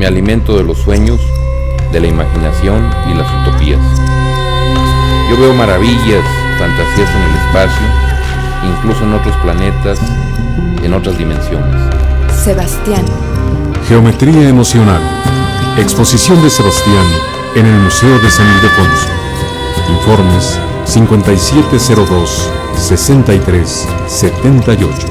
me alimento de los sueños, de la imaginación y las utopías. Yo veo maravillas, fantasías en el espacio, incluso en otros planetas, en otras dimensiones. Sebastián. Geometría emocional. Exposición de Sebastián en el Museo de San Ildefonso. Informes 5702-6378.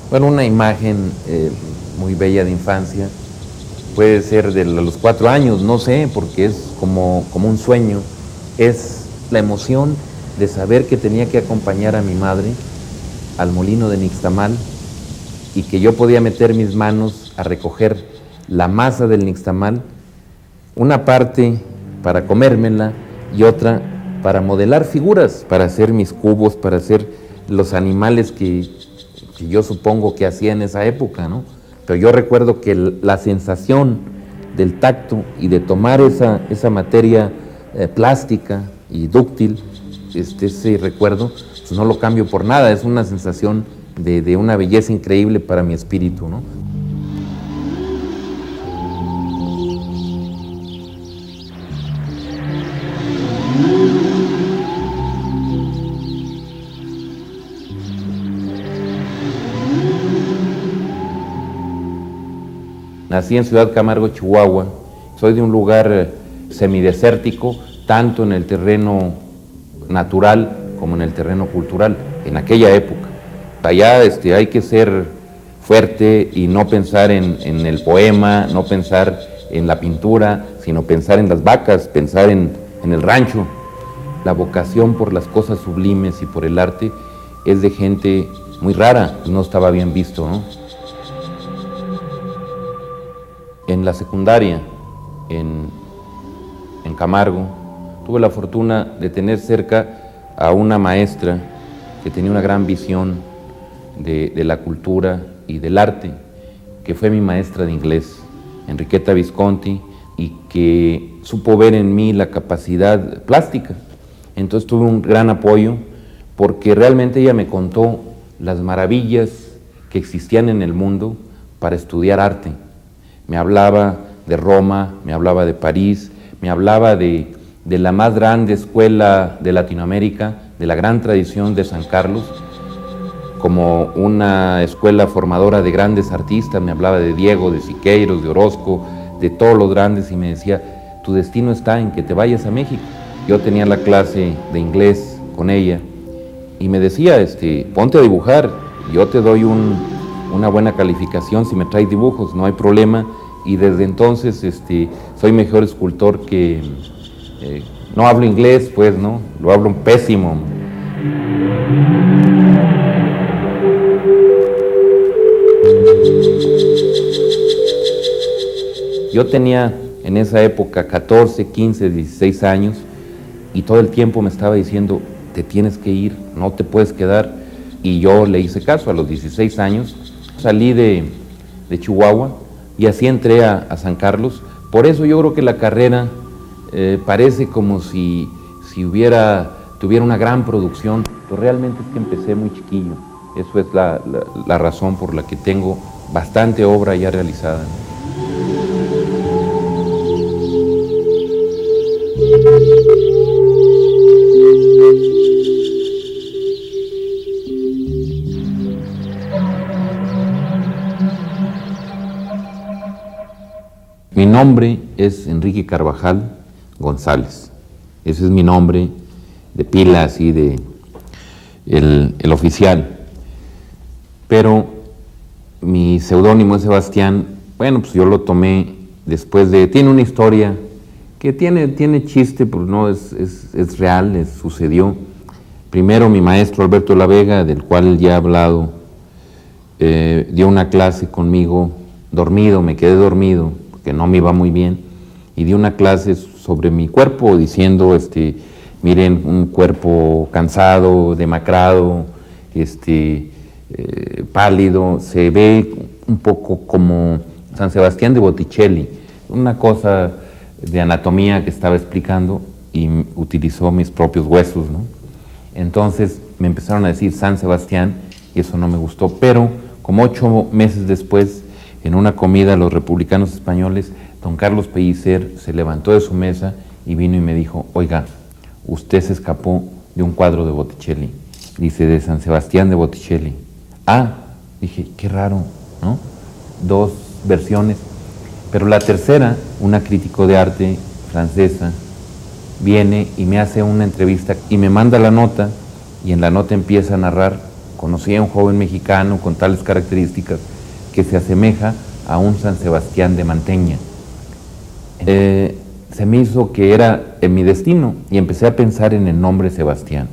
Bueno, una imagen muy bella de infancia, puede ser de los 4 años, no sé, porque es como un sueño, es la emoción de saber que tenía que acompañar a mi madre al molino de Nixtamal y que yo podía meter mis manos a recoger la masa del nixtamal, una parte para comérmela y otra para modelar figuras, para hacer mis cubos, para hacer los animales que yo supongo que hacía en esa época, ¿no? Pero yo recuerdo que la sensación del tacto y de tomar esa materia plástica y dúctil, ese recuerdo, pues no lo cambio por nada, es una sensación de una belleza increíble para mi espíritu, ¿no? Nací en Ciudad Camargo, Chihuahua. Soy de un lugar semidesértico, tanto en el terreno natural como en el terreno cultural, en aquella época. Allá hay que ser fuerte y no pensar en el poema, no pensar en la pintura, sino pensar en las vacas, pensar en el rancho. La vocación por las cosas sublimes y por el arte es de gente muy rara, no estaba bien visto, ¿no? En la secundaria, en Camargo, tuve la fortuna de tener cerca a una maestra que tenía una gran visión de la cultura y del arte, que fue mi maestra de inglés, Enriqueta Visconti, y que supo ver en mí la capacidad plástica. Entonces tuve un gran apoyo porque realmente ella me contó las maravillas que existían en el mundo para estudiar arte. Me hablaba de Roma, me hablaba de París, me hablaba de la más grande escuela de Latinoamérica, de la gran tradición de San Carlos, como una escuela formadora de grandes artistas. Me hablaba de Diego, de Siqueiros, de Orozco, de todos los grandes, y me decía, tu destino está en que te vayas a México. Yo tenía la clase de inglés con ella y me decía, ponte a dibujar, yo te doy una buena calificación si me traes dibujos, no hay problema. Y desde entonces soy mejor escultor que... no hablo inglés, pues, ¿no? Lo hablo pésimo. Yo tenía en esa época 14, 15, 16 años y todo el tiempo me estaba diciendo, te tienes que ir, no te puedes quedar. Y yo le hice caso. A los 16 años salí de Chihuahua y así entré a San Carlos. Por eso yo creo que la carrera parece como si tuviera una gran producción, pero realmente es que empecé muy chiquillo. Eso es la razón por la que tengo bastante obra ya realizada. Mi nombre es Enrique Carvajal González. Ese es mi nombre de pila, así de el oficial. Pero mi seudónimo es Sebastián. Bueno, pues yo lo tomé después de... Tiene una historia que tiene chiste, pero no es real, sucedió. Primero mi maestro Alberto La Vega, del cual ya he hablado, dio una clase conmigo dormido, me quedé dormido, porque no me iba muy bien, y dio una clase sobre mi cuerpo, diciendo, miren, un cuerpo cansado, demacrado, pálido, se ve un poco como San Sebastián de Botticelli, una cosa de anatomía que estaba explicando, y utilizó mis propios huesos, ¿no? Entonces me empezaron a decir San Sebastián, y eso no me gustó, pero como 8 meses después, en una comida de los republicanos españoles, don Carlos Pellicer se levantó de su mesa y vino y me dijo, oiga, usted se escapó de un cuadro de Botticelli, dice, de San Sebastián de Botticelli. Ah, dije, qué raro, ¿no? 2 versiones, pero la tercera, una crítico de arte francesa, viene y me hace una entrevista y me manda la nota, y en la nota empieza a narrar, conocí a un joven mexicano con tales características que se asemeja a un San Sebastián de Manteña. Se me hizo que era en mi destino y empecé a pensar en el nombre Sebastián.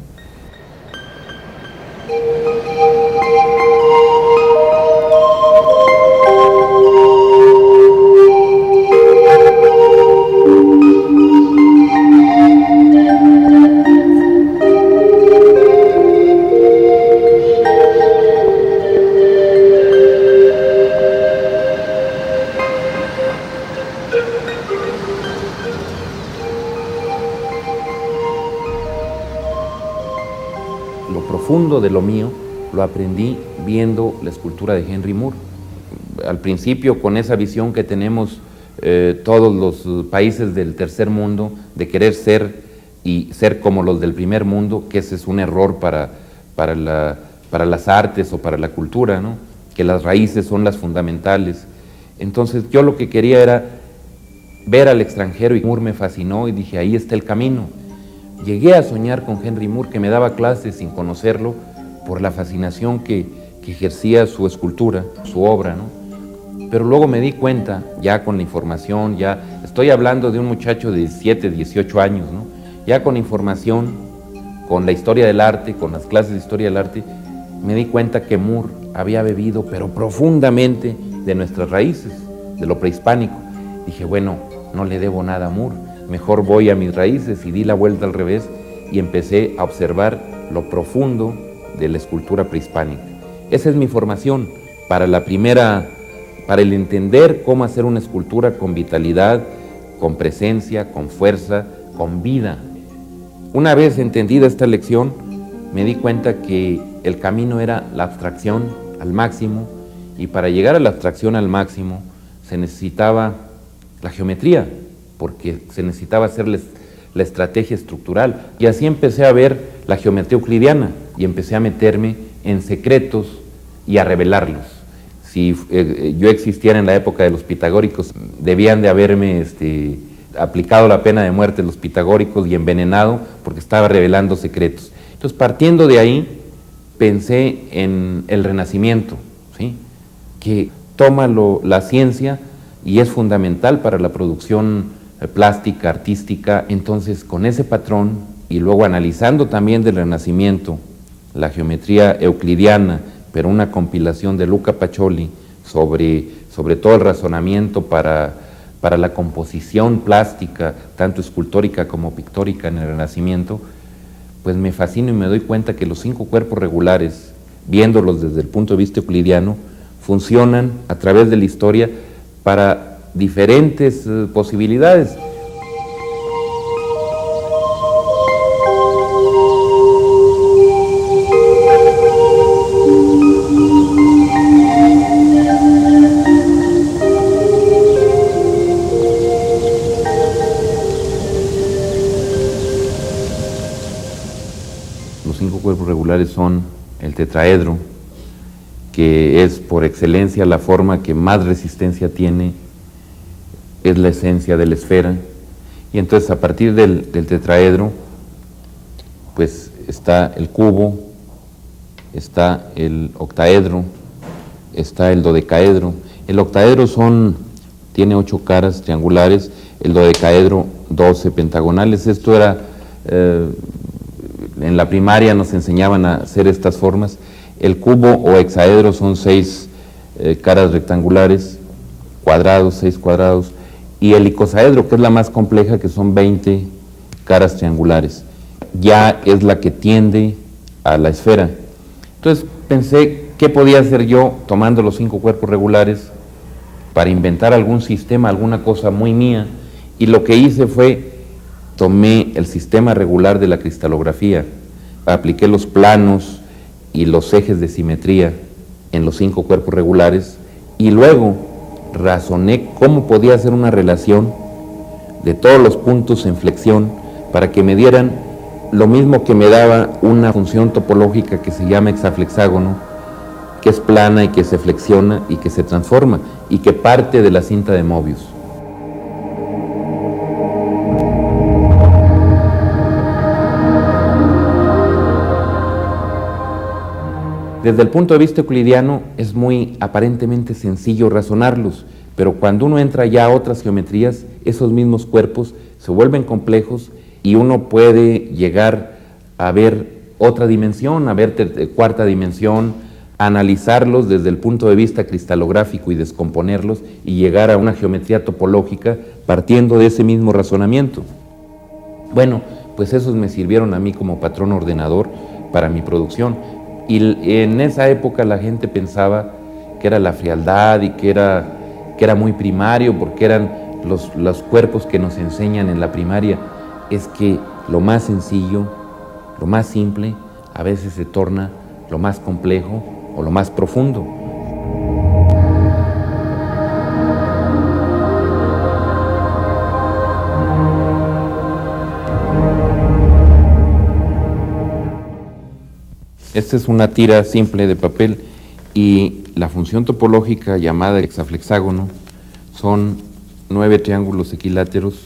Lo profundo de lo mío lo aprendí viendo la escultura de Henry Moore. Al principio, con esa visión que tenemos todos los países del tercer mundo, de querer ser y ser como los del primer mundo, que ese es un error para las artes o para la cultura, ¿no? Que las raíces son las fundamentales. Entonces yo lo que quería era ver al extranjero, y Moore me fascinó y dije, ahí está el camino. Llegué a soñar con Henry Moore, que me daba clases sin conocerlo, por la fascinación que ejercía su escultura, su obra, ¿no? Pero luego me di cuenta, ya con la información, ya estoy hablando de un muchacho de 17, 18 años, ¿no? Ya con información, con la historia del arte, con las clases de historia del arte, me di cuenta que Moore había bebido, pero profundamente, de nuestras raíces, de lo prehispánico. Dije, bueno, no le debo nada a Moore, mejor voy a mis raíces, y di la vuelta al revés y empecé a observar lo profundo de la escultura prehispánica. Esa es mi formación para el entender cómo hacer una escultura con vitalidad, con presencia, con fuerza, con vida. Una vez entendida esta lección, me di cuenta que el camino era la abstracción al máximo, y para llegar a la abstracción al máximo se necesitaba la geometría, porque se necesitaba hacer la estrategia estructural. Y así empecé a ver la geometría euclidiana y empecé a meterme en secretos y a revelarlos. Si yo existiera en la época de los pitagóricos, debían de haberme aplicado la pena de muerte los pitagóricos y envenenado, porque estaba revelando secretos. Entonces, partiendo de ahí, pensé en el Renacimiento, ¿sí? Que toma la ciencia y es fundamental para la producción plástica, artística. Entonces, con ese patrón, y luego analizando también del Renacimiento la geometría euclidiana, pero una compilación de Luca Pacioli sobre todo el razonamiento para la composición plástica, tanto escultórica como pictórica en el Renacimiento, pues me fascino y me doy cuenta que los 5 cuerpos regulares, viéndolos desde el punto de vista euclidiano, funcionan a través de la historia para diferentes posibilidades. Los 5 cuerpos regulares son el tetraedro, que es por excelencia la forma que más resistencia tiene es la esencia de la esfera. Y entonces a partir del tetraedro, pues está el cubo, está el octaedro, está el dodecaedro. El octaedro tiene 8 caras triangulares, el dodecaedro 12 pentagonales. Esto era, en la primaria nos enseñaban a hacer estas formas. El cubo o hexaedro son 6 caras rectangulares, cuadrados, 6 cuadrados, y el icosaedro, que es la más compleja, que son 20 caras triangulares, ya es la que tiende a la esfera. Entonces pensé, ¿qué podía hacer yo tomando los 5 cuerpos regulares para inventar algún sistema, alguna cosa muy mía? Y lo que hice fue, tomé el sistema regular de la cristalografía, apliqué los planos y los ejes de simetría en los 5 cuerpos regulares, y luego razoné cómo podía hacer una relación de todos los puntos en flexión para que me dieran lo mismo que me daba una función topológica que se llama hexaflexágono, que es plana y que se flexiona y que se transforma y que parte de la cinta de Mobius. Desde el punto de vista euclidiano es muy aparentemente sencillo razonarlos, pero cuando uno entra ya a otras geometrías, esos mismos cuerpos se vuelven complejos y uno puede llegar a ver otra dimensión, a ver cuarta dimensión, a analizarlos desde el punto de vista cristalográfico y descomponerlos y llegar a una geometría topológica partiendo de ese mismo razonamiento. Bueno, pues esos me sirvieron a mí como patrón ordenador para mi producción. Y en esa época la gente pensaba que era la frialdad y que era muy primario, porque eran los cuerpos que nos enseñan en la primaria. Es que lo más sencillo, lo más simple, a veces se torna lo más complejo o lo más profundo. Esta es una tira simple de papel y la función topológica llamada hexaflexágono son 9 triángulos equiláteros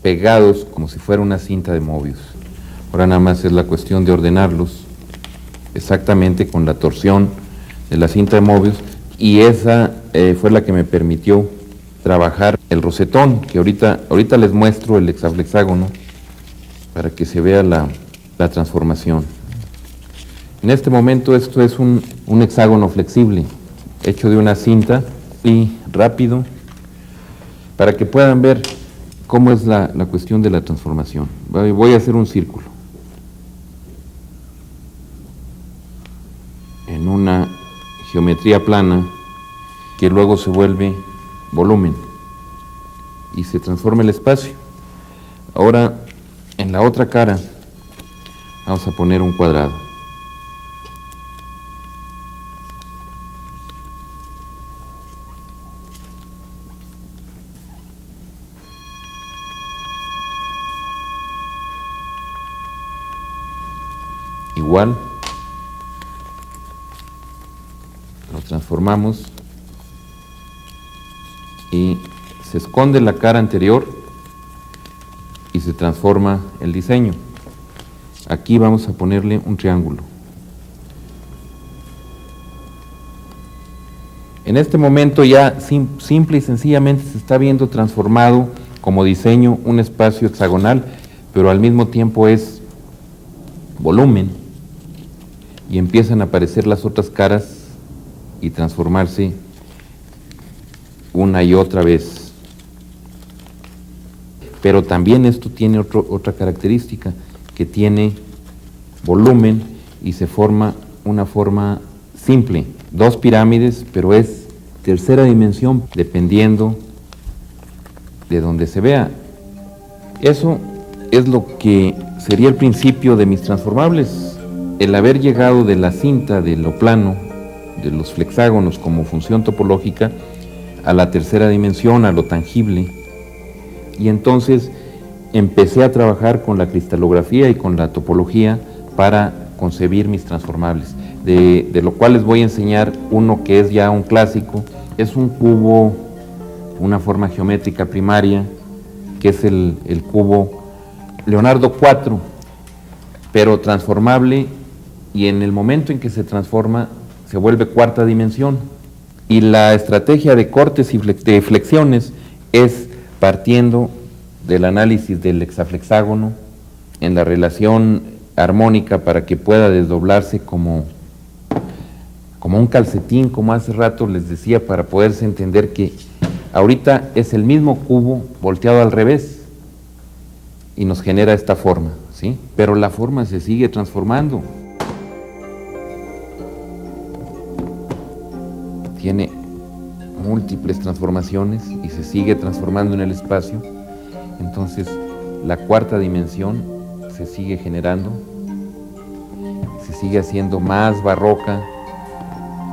pegados como si fuera una cinta de Mobius. Ahora nada más es la cuestión de ordenarlos exactamente con la torsión de la cinta de Mobius, y esa fue la que me permitió trabajar el rosetón, que ahorita les muestro el hexaflexágono para que se vea la transformación. En este momento esto es un hexágono flexible, hecho de una cinta, y rápido, para que puedan ver cómo es la cuestión de la transformación. Voy a hacer un círculo en una geometría plana que luego se vuelve volumen y se transforma el espacio. Ahora, en la otra cara vamos a poner un cuadrado. Igual, lo transformamos y se esconde la cara anterior y se transforma el diseño. Aquí vamos a ponerle un triángulo. En este momento ya simple y sencillamente se está viendo transformado como diseño un espacio hexagonal, pero al mismo tiempo es volumen, y empiezan a aparecer las otras caras y transformarse una y otra vez. Pero también esto tiene otra característica, que tiene volumen y se forma una forma simple, 2 pirámides, pero es tercera dimensión dependiendo de donde se vea. Eso es lo que sería el principio de mis transformables. El haber llegado de la cinta, de lo plano, de los flexágonos como función topológica, a la tercera dimensión, a lo tangible. Y entonces empecé a trabajar con la cristalografía y con la topología para concebir mis transformables, de lo cual les voy a enseñar uno que es ya un clásico. Es un cubo una forma geométrica primaria, que es el cubo Leonardo IV, pero transformable, y en el momento en que se transforma se vuelve cuarta dimensión. Y la estrategia de cortes y de flexiones es partiendo del análisis del hexaflexágono en la relación armónica para que pueda desdoblarse como un calcetín, como hace rato les decía, para poderse entender que ahorita es el mismo cubo volteado al revés y nos genera esta forma, ¿sí? Pero la forma se sigue transformando. Tiene múltiples transformaciones y se sigue transformando en el espacio. Entonces la cuarta dimensión se sigue generando, se sigue haciendo más barroca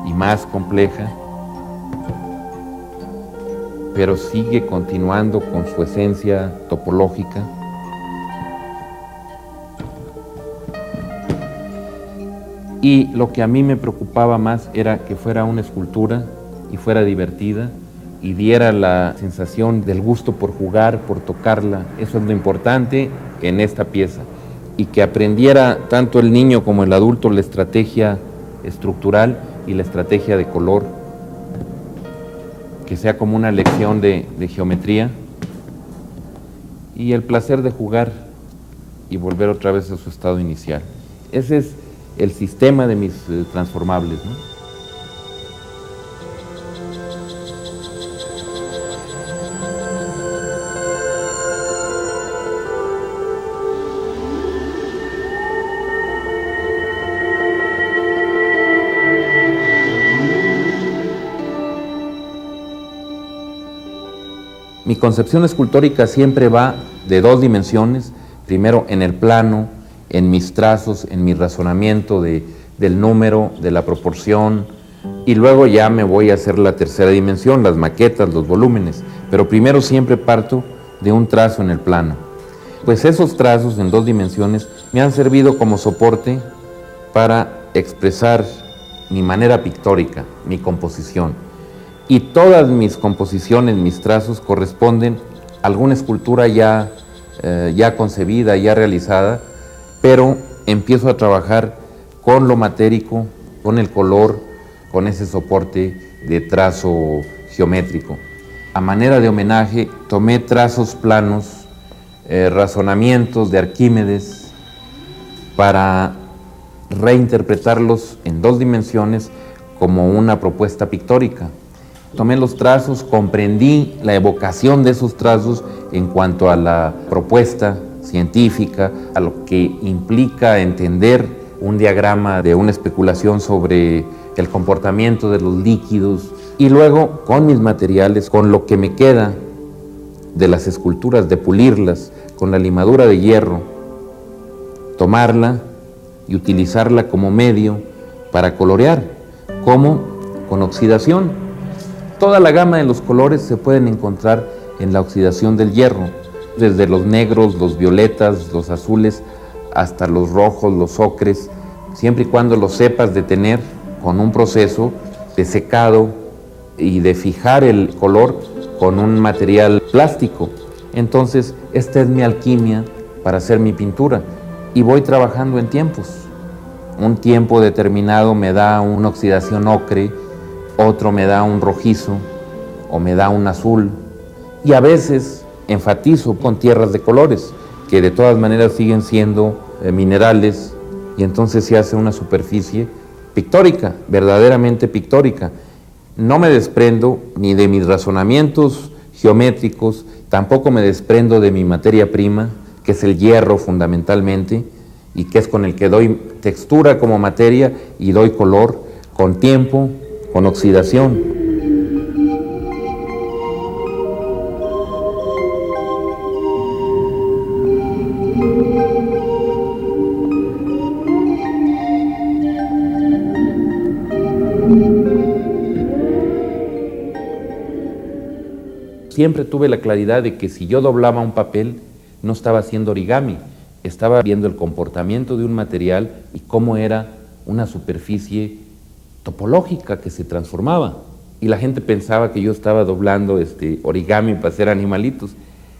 y más compleja, pero sigue continuando con su esencia topológica. Y lo que a mí me preocupaba más era que fuera una escultura y fuera divertida y diera la sensación del gusto por jugar, por tocarla. Eso es lo importante en esta pieza. Y que aprendiera tanto el niño como el adulto la estrategia estructural y la estrategia de color, que sea como una lección de geometría y el placer de jugar y volver otra vez a su estado inicial. Ese es el sistema de mis transformables, ¿no? Mi concepción escultórica siempre va de dos dimensiones, primero en el plano, en mis trazos, en mi razonamiento del número, de la proporción, y luego ya me voy a hacer la tercera dimensión, las maquetas, los volúmenes, pero primero siempre parto de un trazo en el plano. Pues esos trazos en dos dimensiones me han servido como soporte para expresar mi manera pictórica, mi composición. Y todas mis composiciones, mis trazos, corresponden a alguna escultura ya concebida, ya realizada, pero empiezo a trabajar con lo matérico, con el color, con ese soporte de trazo geométrico. A manera de homenaje, tomé trazos planos, razonamientos de Arquímedes, para reinterpretarlos en dos dimensiones como una propuesta pictórica. Tomé los trazos, comprendí la evocación de esos trazos en cuanto a la propuesta científica, a lo que implica entender un diagrama de una especulación sobre el comportamiento de los líquidos, y luego con mis materiales, con lo que me queda de las esculturas, de pulirlas con la limadura de hierro, tomarla y utilizarla como medio para colorear, como con oxidación. Toda la gama de los colores se pueden encontrar en la oxidación del hierro, desde los negros, los violetas, los azules, hasta los rojos, los ocres, siempre y cuando los sepas detener con un proceso de secado y de fijar el color con un material plástico. Entonces, esta es mi alquimia para hacer mi pintura, y voy trabajando en tiempos. Un tiempo determinado me da una oxidación ocre, otro me da un rojizo o me da un azul, y a veces enfatizo con tierras de colores que de todas maneras siguen siendo minerales, y entonces se hace una superficie pictórica, verdaderamente pictórica. No me desprendo ni de mis razonamientos geométricos, tampoco me desprendo de mi materia prima, que es el hierro fundamentalmente, y que es con el que doy textura como materia y doy color con tiempo, con oxidación. Siempre tuve la claridad de que si yo doblaba un papel, no estaba haciendo origami, estaba viendo el comportamiento de un material y cómo era una superficie topológica que se transformaba. y la gente pensaba que yo estaba doblando origami para hacer animalitos.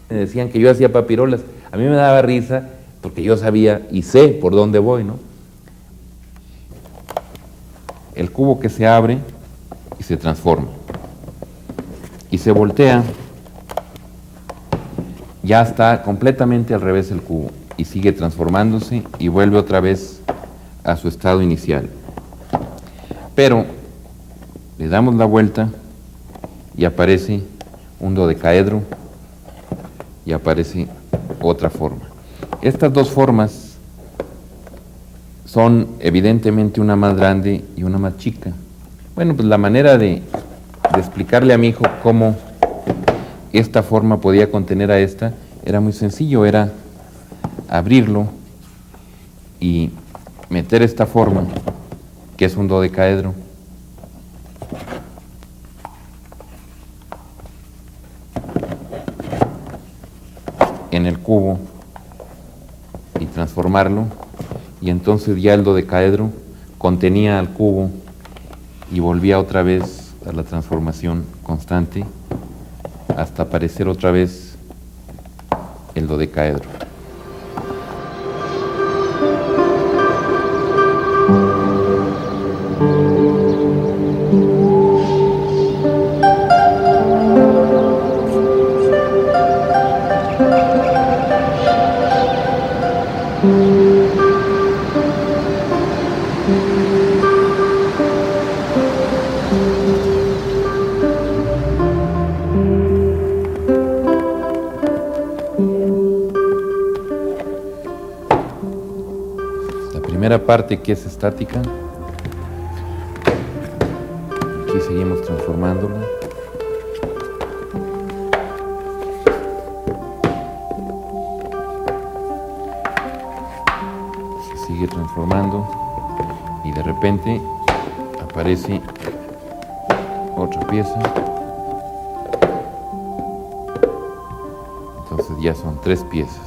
Me decían que yo hacía papirolas. A mí me daba risa porque yo sabía y sé por dónde voy, ¿no? El cubo que se abre y se transforma y se voltea, ya está completamente al revés el cubo y sigue transformándose y vuelve otra vez a su estado inicial. Pero le damos la vuelta y aparece un dodecaedro y aparece otra forma. Estas dos formas son evidentemente una más grande y una más chica. Bueno, pues la manera de explicarle a mi hijo cómo esta forma podía contener a esta era muy sencillo, era abrirlo y meter esta forma, que es un dodecaedro, en el cubo y transformarlo, y entonces ya el dodecaedro contenía al cubo y volvía otra vez a la transformación constante hasta aparecer otra vez el dodecaedro. Primera parte, que es estática, aquí seguimos transformándola, se sigue transformando y de repente aparece otra pieza, entonces ya son 3 piezas.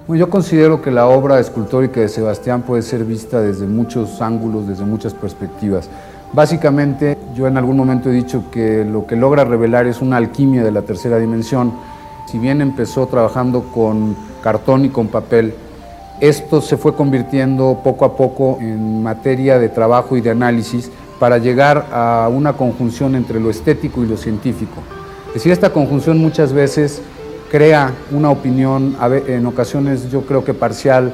Yo considero que la obra escultórica de Sebastián puede ser vista desde muchos ángulos, desde muchas perspectivas. Básicamente, yo en algún momento he dicho que lo que logra revelar es una alquimia de la tercera dimensión. Si bien empezó trabajando con cartón y con papel, esto se fue convirtiendo poco a poco en materia de trabajo y de análisis para llegar a una conjunción entre lo estético y lo científico. Es decir, esta conjunción muchas veces crea una opinión, en ocasiones yo creo que parcial,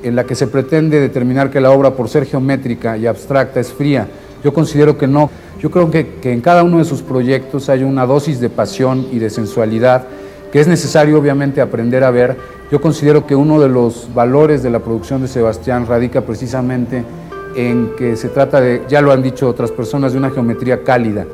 en la que se pretende determinar que la obra, por ser geométrica y abstracta, es fría. Yo considero que no. Yo creo que en cada uno de sus proyectos hay una dosis de pasión y de sensualidad que es necesario obviamente aprender a ver. Yo considero que uno de los valores de la producción de Sebastián radica precisamente en que se trata de, ya lo han dicho otras personas, de una geometría cálida.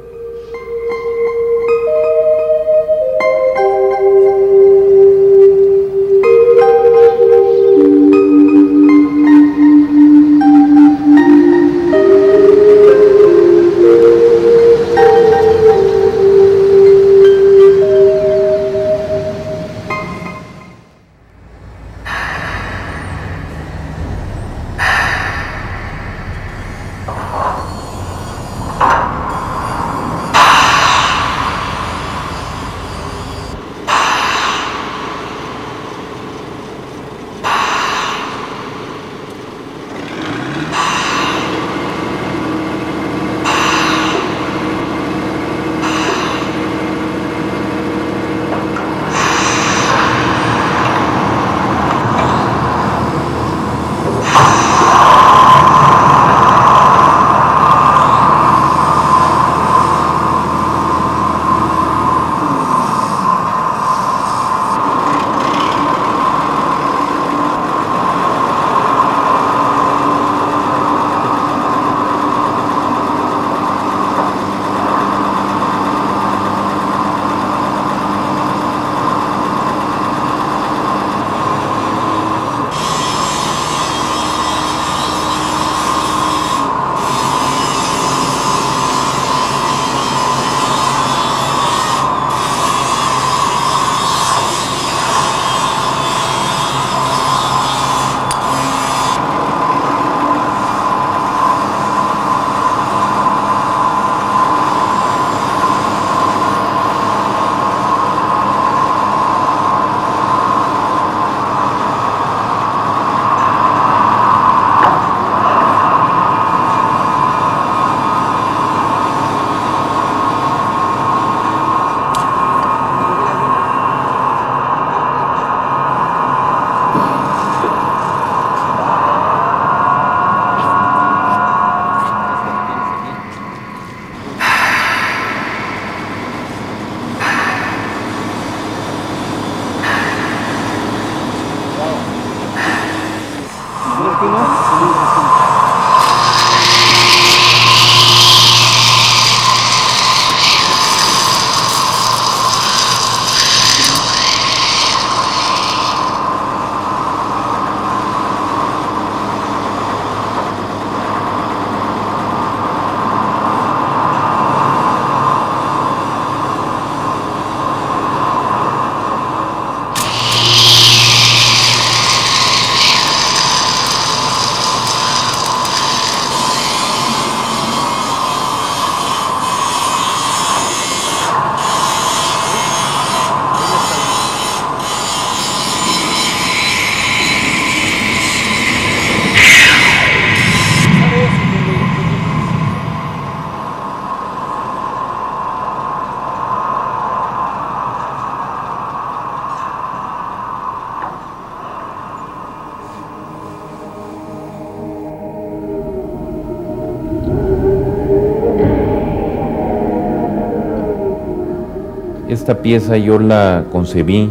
Esta pieza yo la concebí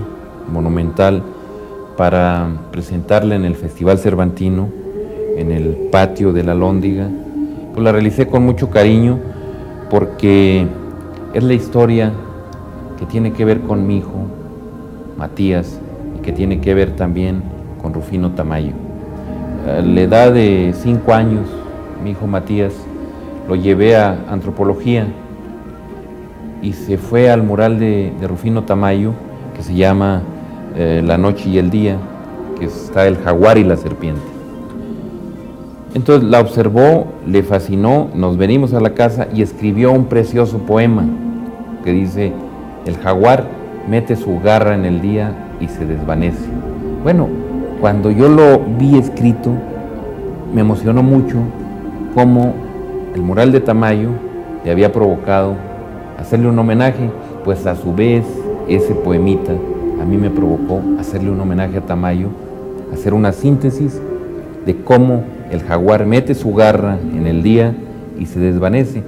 monumental para presentarla en el Festival Cervantino, en el patio de la Alhóndiga. Pues la realicé con mucho cariño porque es la historia que tiene que ver con mi hijo, Matías, y que tiene que ver también con Rufino Tamayo. A la edad de 5 años, mi hijo Matías lo llevé a antropología y se fue al mural de Rufino Tamayo, que se llama La noche y el día, que está el jaguar y la serpiente. Entonces la observó, le fascinó, nos venimos a la casa y escribió un precioso poema que dice: el jaguar mete su garra en el día y se desvanece. Bueno, cuando yo lo vi escrito, me emocionó mucho cómo el mural de Tamayo le había provocado hacerle un homenaje, pues a su vez ese poemita a mí me provocó hacerle un homenaje a Tamayo, hacer una síntesis de cómo el jaguar mete su garra en el día y se desvanece.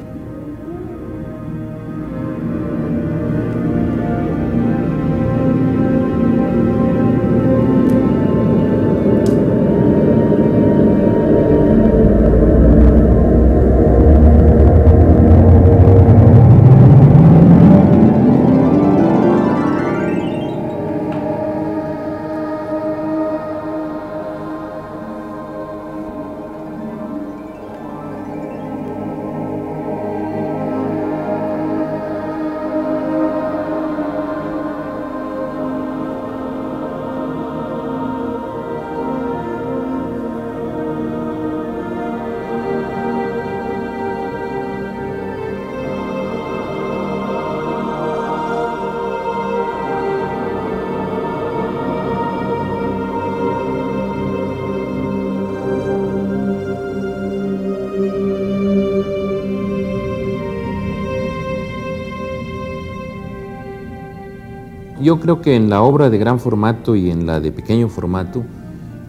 Yo creo que en la obra de gran formato y en la de pequeño formato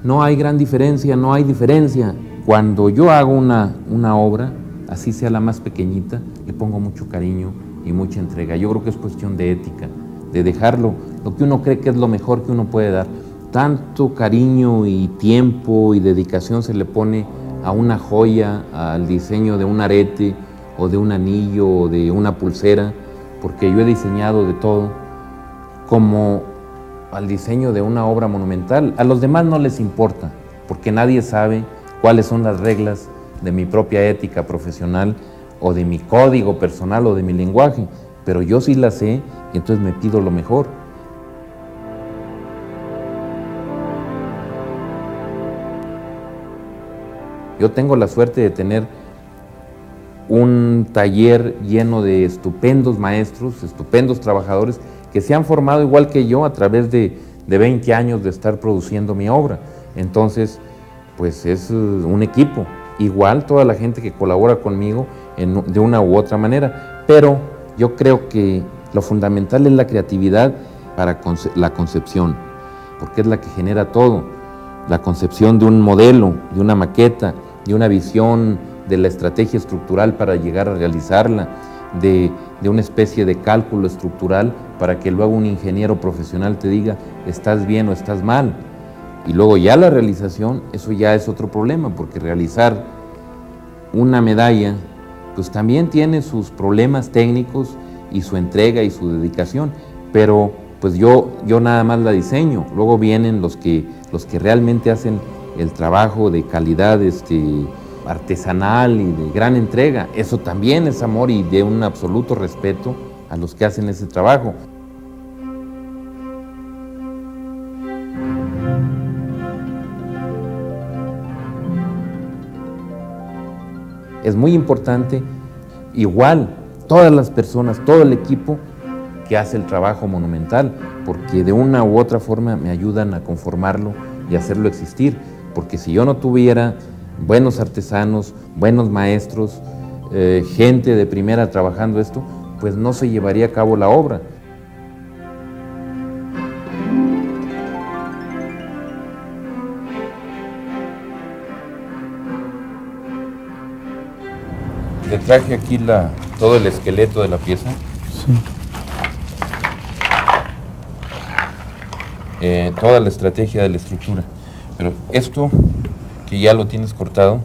no hay gran diferencia, no hay diferencia. Cuando yo hago una obra, así sea la más pequeñita, le pongo mucho cariño y mucha entrega. Yo creo que es cuestión de ética, de dejarlo, lo que uno cree que es lo mejor que uno puede dar. Tanto cariño y tiempo y dedicación se le pone a una joya, al diseño de un arete o de un anillo o de una pulsera, porque yo he diseñado de todo, como al diseño de una obra monumental. A los demás no les importa, porque nadie sabe cuáles son las reglas de mi propia ética profesional o de mi código personal o de mi lenguaje, pero yo sí las sé y entonces me pido lo mejor. Yo tengo la suerte de tener un taller lleno de estupendos maestros, estupendos trabajadores que se han formado igual que yo a través de 20 años de estar produciendo mi obra. Entonces, pues es un equipo. Igual toda la gente que colabora conmigo de una u otra manera. Pero yo creo que lo fundamental es la creatividad para la concepción, porque es la que genera todo. La concepción de un modelo, de una maqueta, de una visión de la estrategia estructural para llegar a realizarla, de una especie de cálculo estructural para que luego un ingeniero profesional te diga estás bien o estás mal. Y luego ya la realización, eso ya es otro problema, porque realizar una medalla pues también tiene sus problemas técnicos y su entrega y su dedicación, pero pues yo nada más la diseño. Luego vienen los que realmente hacen el trabajo de calidad artesanal y de gran entrega. Eso también es amor y de un absoluto respeto a los que hacen ese trabajo. Es muy importante, igual, todas las personas, todo el equipo que hace el trabajo monumental, porque de una u otra forma me ayudan a conformarlo y hacerlo existir, porque si yo no tuviera buenos artesanos, buenos maestros, gente de primera trabajando esto, pues no se llevaría a cabo la obra. Le traje aquí todo el esqueleto de la pieza. Sí. toda la estrategia de la estructura. Pero esto, que ya lo tienes cortado,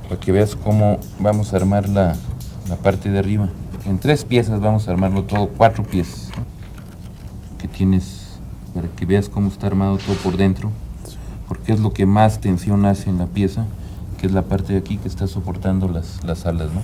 para que veas cómo vamos a armar la parte de arriba. En 3 piezas vamos a armarlo todo, 4 piezas, ¿no? Que tienes, para que veas cómo está armado todo por dentro, porque es lo que más tensión hace en la pieza, que es la parte de aquí que está soportando las alas, ¿no?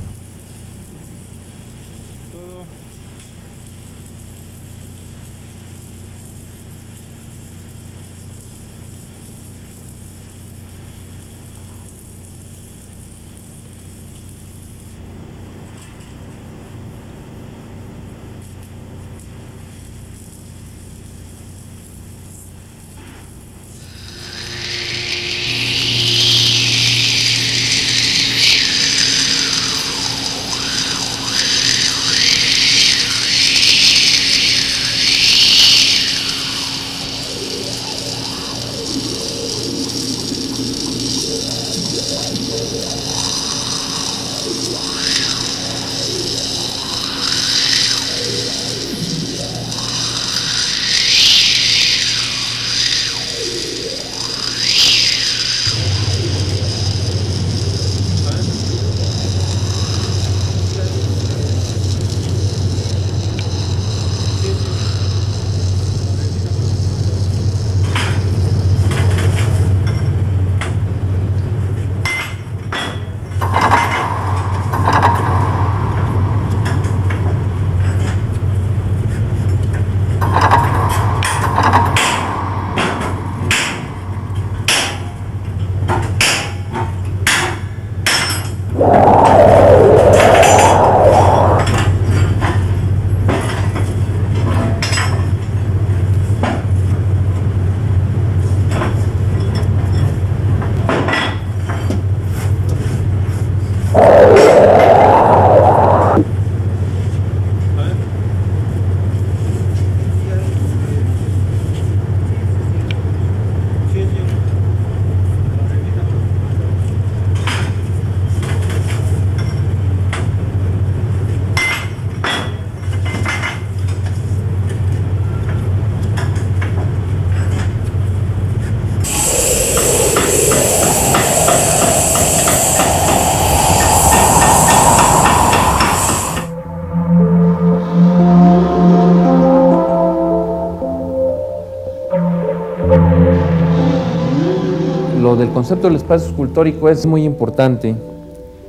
Lo del concepto del espacio escultórico es muy importante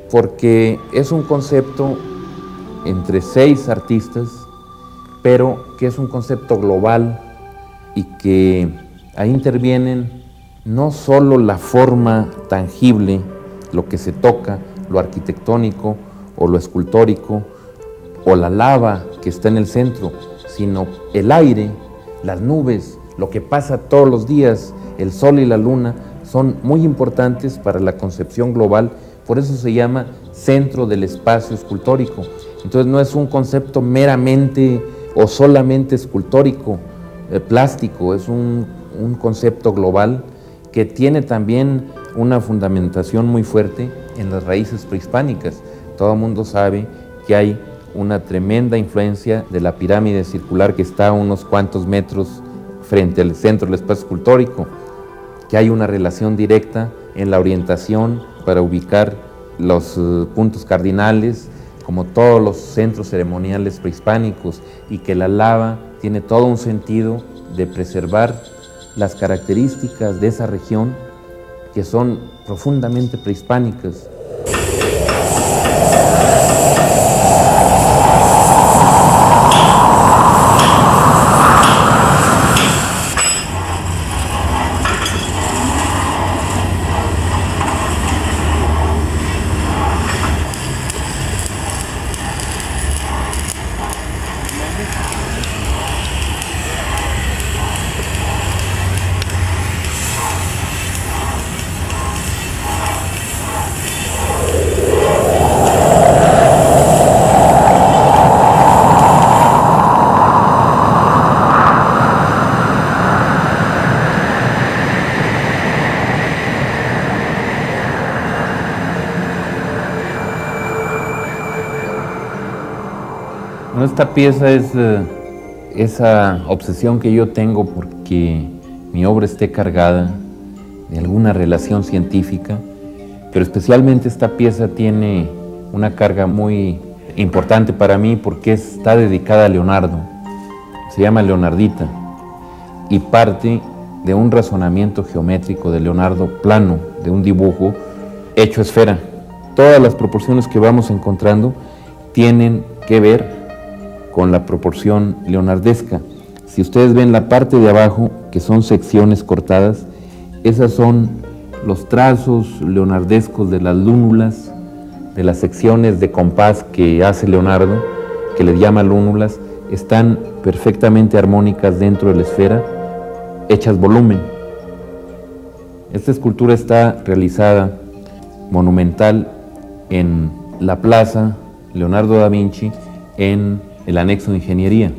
porque es un concepto entre 6 artistas, pero que es un concepto global y que ahí intervienen no solo la forma tangible, lo que se toca, lo arquitectónico o lo escultórico, o la lava que está en el centro, sino el aire, las nubes, lo que pasa todos los días, el sol y la luna, son muy importantes para la concepción global, por eso se llama centro del espacio escultórico. Entonces no es un concepto meramente o solamente escultórico, plástico, es un concepto global que tiene también una fundamentación muy fuerte en las raíces prehispánicas. Todo el mundo sabe que hay una tremenda influencia de la pirámide circular que está a unos cuantos metros frente al centro del espacio escultórico, que hay una relación directa en la orientación para ubicar los puntos cardinales, como todos los centros ceremoniales prehispánicos, y que la lava tiene todo un sentido de preservar las características de esa región que son profundamente prehispánicas. Esta pieza es esa obsesión que yo tengo por que mi obra esté cargada de alguna relación científica, pero especialmente esta pieza tiene una carga muy importante para mí porque está dedicada a Leonardo. Se llama Leonardita y parte de un razonamiento geométrico de Leonardo plano, de un dibujo hecho esfera. Todas las proporciones que vamos encontrando tienen que ver con la proporción leonardesca. Si ustedes ven la parte de abajo, que son secciones cortadas, esas son los trazos leonardescos de las lúnulas, de las secciones de compás que hace Leonardo, que le llama lúnulas, están perfectamente armónicas dentro de la esfera, hechas volumen. Esta escultura está realizada monumental en la Plaza Leonardo da Vinci, en el anexo de ingeniería.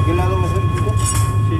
¿De qué lado va a ser? Sí.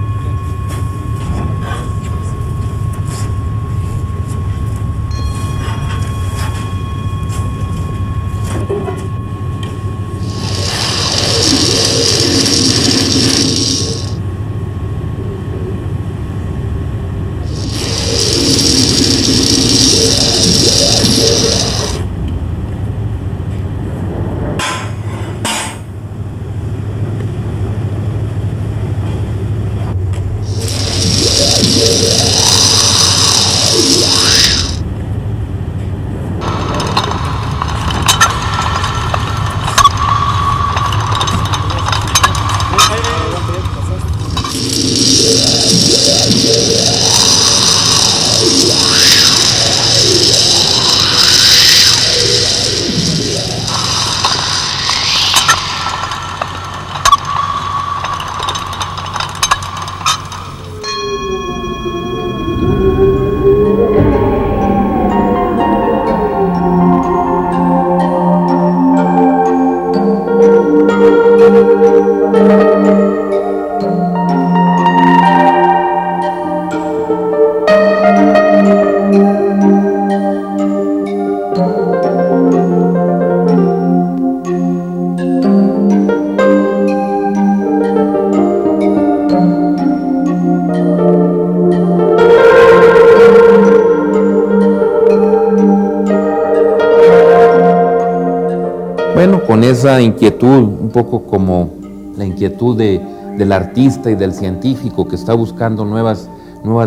Bueno, con esa inquietud, un poco como la inquietud del artista y del científico que está buscando nuevas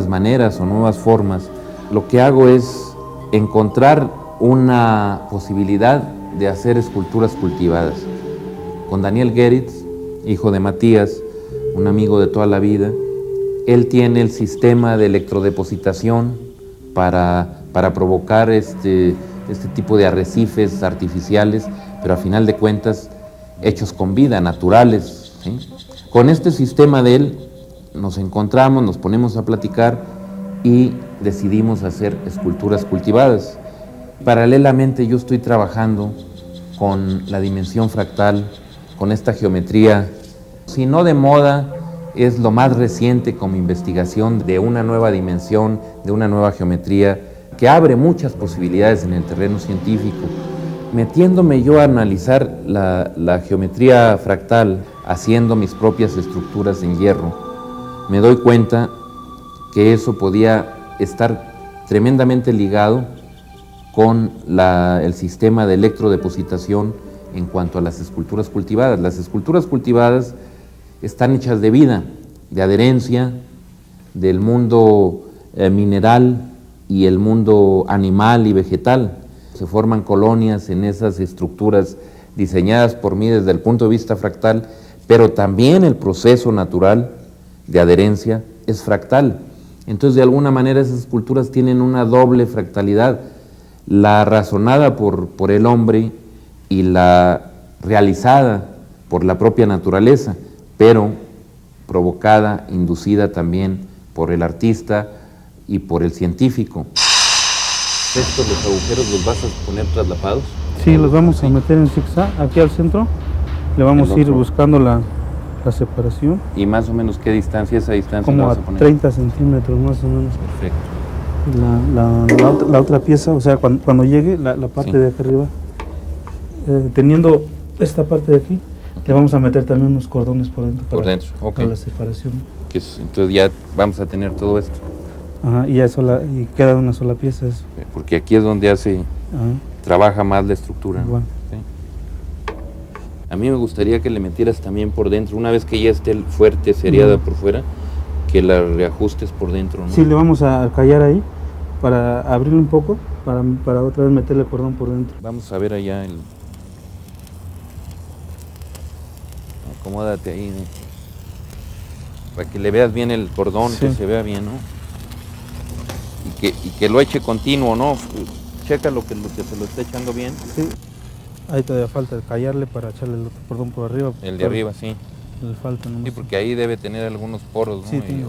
maneras o nuevas formas, lo que hago es encontrar una posibilidad de hacer esculturas cultivadas. Con Daniel Geritz, hijo de Matías, un amigo de toda la vida, él tiene el sistema de electrodepositación para provocar este tipo de arrecifes artificiales, pero a final de cuentas hechos con vida, naturales, ¿sí? Con este sistema de él nos encontramos, nos ponemos a platicar y decidimos hacer esculturas cultivadas. Paralelamente yo estoy trabajando con la dimensión fractal, con esta geometría, si no de moda, es lo más reciente como investigación de una nueva dimensión, de una nueva geometría, que abre muchas posibilidades en el terreno científico. Metiéndome yo a analizar la geometría fractal, haciendo mis propias estructuras en hierro, me doy cuenta que eso podía estar tremendamente ligado con el sistema de electrodepositación en cuanto a las esculturas cultivadas. Las esculturas cultivadas están hechas de vida, de adherencia, del mundo mineral y el mundo animal y vegetal. Se forman colonias en esas estructuras diseñadas por mí desde el punto de vista fractal, pero también el proceso natural de adherencia es fractal. Entonces, de alguna manera, esas esculturas tienen una doble fractalidad, la razonada por el hombre y la realizada por la propia naturaleza, pero provocada, inducida también por el artista y por el científico. ¿Estos los agujeros los vas a poner traslapados? Sí, los vamos a meter en zigzag aquí al centro. Le vamos a ir buscando la separación. ¿Y más o menos qué distancia? Esa distancia Como la a vas a poner 30 centímetros más o menos. Perfecto. La otra pieza, o sea, cuando llegue la parte Sí. de acá arriba, teniendo esta parte de aquí, le vamos a meter también unos cordones por dentro. Por dentro, ok. Para la separación. Entonces ya vamos a tener todo esto. Ajá, y y queda una sola pieza eso. Porque aquí es donde trabaja más la estructura, ¿no? Igual. Sí. A mí me gustaría que le metieras también por dentro, una vez que ya esté fuerte, seriada por fuera, que la reajustes por dentro, ¿no? Sí, le vamos a callar ahí para abrirlo un poco, para otra vez meterle cordón por dentro. Vamos a ver allá Acomódate ahí, ¿no? Para que le veas bien el cordón, Sí. que se vea bien, ¿no? Y que lo eche continuo, ¿no? Checa lo que se lo esté echando bien. Sí. Ahí todavía falta callarle para echarle el otro cordón por arriba. El de arriba, sí. Le falta nomás. Sí, porque ahí debe tener algunos poros, ¿no? Sí, tiene. Sí.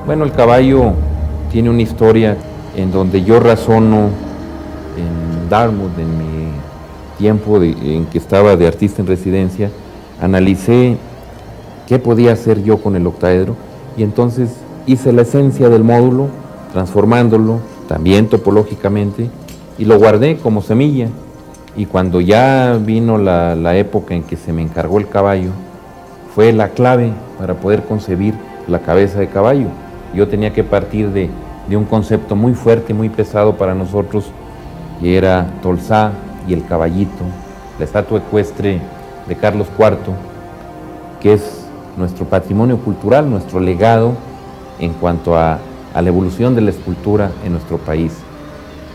Bueno, el caballo tiene una historia en donde yo razono en Dartmouth, en mi tiempo en que estaba de artista en residencia, analicé qué podía hacer yo con el octaedro y entonces hice la esencia del módulo, transformándolo también topológicamente y lo guardé como semilla. Y cuando ya vino la época en que se me encargó el caballo, fue la clave para poder concebir la cabeza de caballo. Yo tenía que partir de un concepto muy fuerte, muy pesado para nosotros, que era Tolsá y el caballito, la estatua ecuestre de Carlos IV, que es nuestro patrimonio cultural, nuestro legado en cuanto a la evolución de la escultura en nuestro país.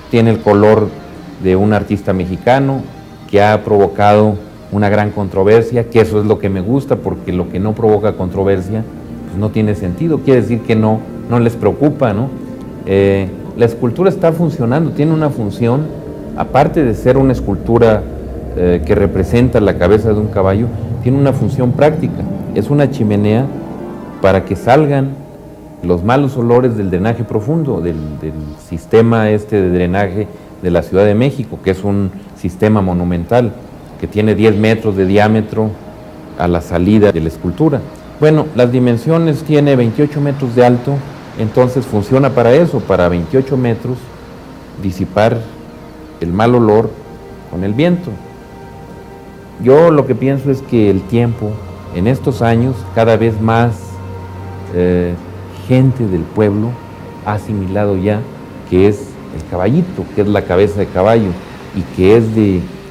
Tiene el color de un artista mexicano que ha provocado una gran controversia, que eso es lo que me gusta, porque lo que no provoca controversia pues no tiene sentido, quiere decir que no les preocupa, ¿no? La escultura está funcionando, tiene una función, aparte de ser una escultura que representa la cabeza de un caballo, tiene una función práctica, es una chimenea para que salgan los malos olores del drenaje profundo, del sistema de drenaje de la Ciudad de México, que es un sistema monumental, que tiene 10 metros de diámetro a la salida de la escultura. Bueno, las dimensiones tiene 28 metros de alto, entonces funciona para eso, para 28 metros disipar el mal olor con el viento. Yo lo que pienso es que el tiempo, en estos años, cada vez más gente del pueblo ha asimilado ya que es el caballito, que es la cabeza de caballo y que es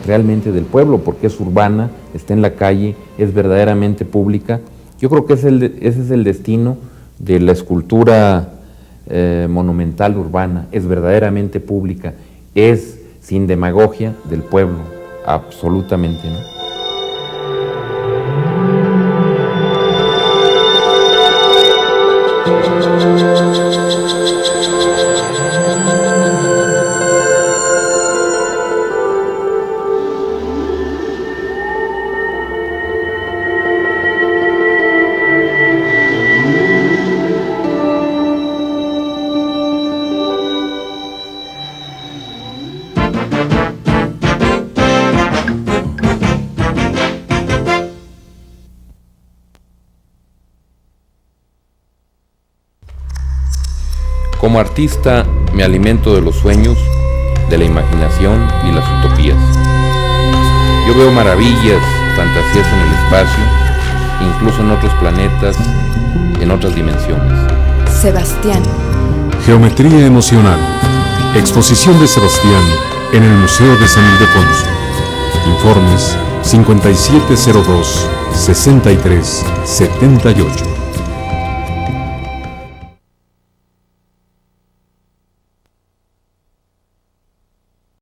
realmente del pueblo, porque es urbana, está en la calle, es verdaderamente pública. Yo creo que ese es el destino de la escultura monumental urbana, es verdaderamente pública, es sin demagogia del pueblo, absolutamente, ¿no? Como artista me alimento de los sueños, de la imaginación y las utopías. Yo veo maravillas, fantasías en el espacio, incluso en otros planetas, en otras dimensiones. Sebastián. Geometría emocional. Exposición de Sebastián en el Museo de San Ildefonso. Informes 5702-6378.